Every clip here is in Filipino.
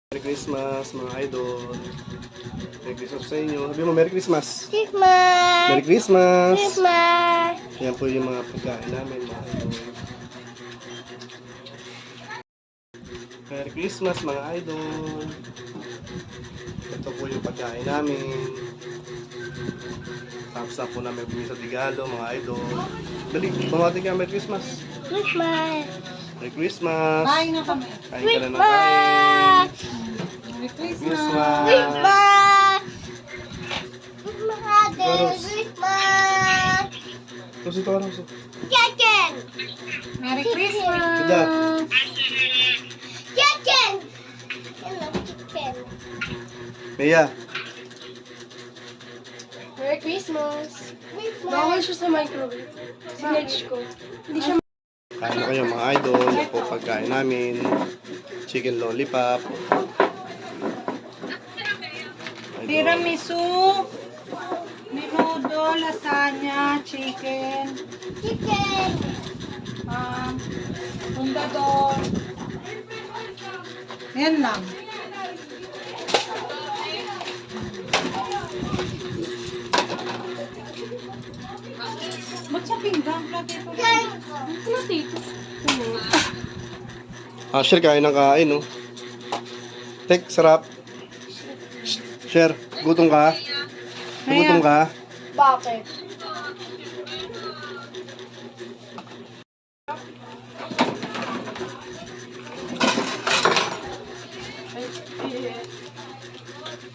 Merry Christmas mga idol. Merry Christmas sa inyo. Sabi mo Merry Christmas. Christmas! Merry Christmas. Christmas! Yan po yung mga pagkain namin mga idol. Merry Christmas mga idol. Ito po yung pagkain namin. Tapos na po namin bumili sa Tigalo mga idol. Dali, bumati ka Merry Christmas. Christmas! Merry Christmas. Kain na kami. Kain ka na ng kain. Merry Christmas. Christmas. Christmas! Christmas! Toros. Christmas! Toros, toros. Chicken! Merry Christmas. Tidak. Chicken! Hello, chicken. Mia. Merry Christmas! Bawal siya sa microwave. Sinerge ko. Hindi siya Kain na kayo mga idol. Yan po pagkain namin. Chicken lollipop. Idol. Tiramisu. Menudo, lasagna, chicken, chicken! fundador. Yan lang. Ba't sa pinggan? Platito. Platito. Share kain ng kain, no? Tek, sarap. Share, gutom ka? Gutom ka? Bakit?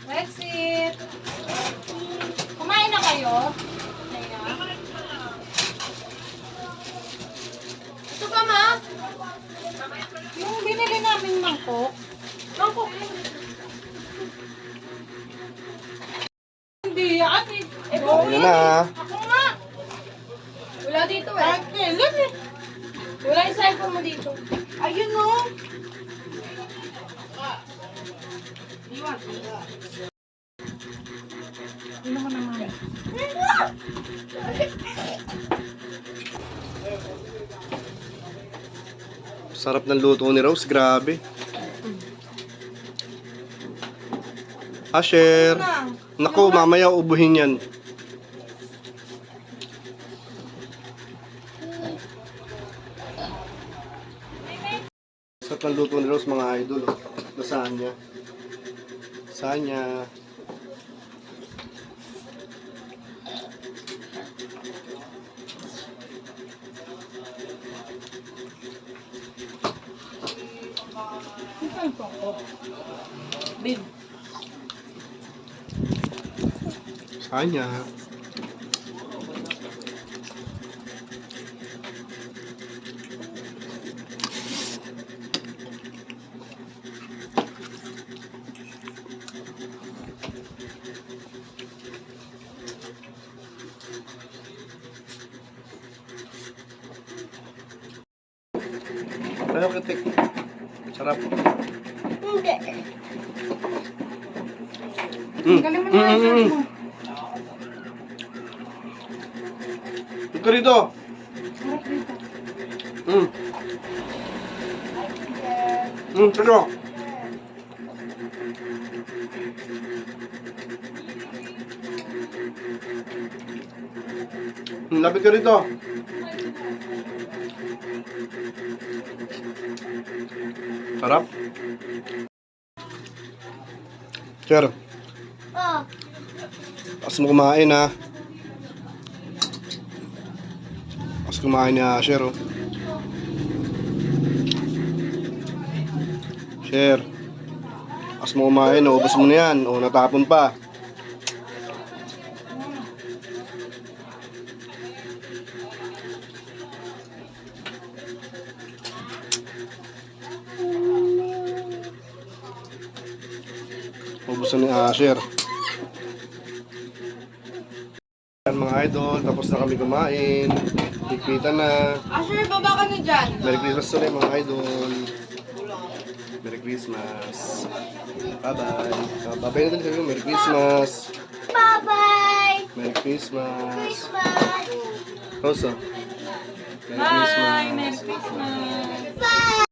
Let's eat. Kumain na kayo? Ito ba, ma? Yung binili namin mangkok. Mangkok. Hindi yan. Kain na. Ako nga. Wala dito eh. Kahit kailan eh. Wala yung cellphone mo dito. Ayun o. Ano mo naman? Sarap ng luto ni Rose, grabe. Share. Naku, mamaya ubuhin yan. Sarap ng luto ni Rose mga idol. Oh. Lasagna. Lasagna. Ito yung pangkok. Bib. Lasagna. Ayaw kitik. Sarap. Hindi. Galing mo na yung mo. Ito rito. Sige. Lapit ka rito. Sarap. Sir, Oh. pas mo kumain ha. Pas kumain niya, Sher. Oh. Sher. Pas mo kumain, ubos mo na yan. O, natapon pa. Ubos na ni Asher. Yan mga idol, tapos na kami kumain. Higpitan na. Asher, baba ka na dyan. Merry Christmas ulit mga idol. Merry Christmas. Bye-bye. Bye-bye na talaga kayo. Merry Christmas. Bye-bye! Merry Christmas. Christmas! Rosa. Merry Bye. Christmas. Merry Christmas. Bye!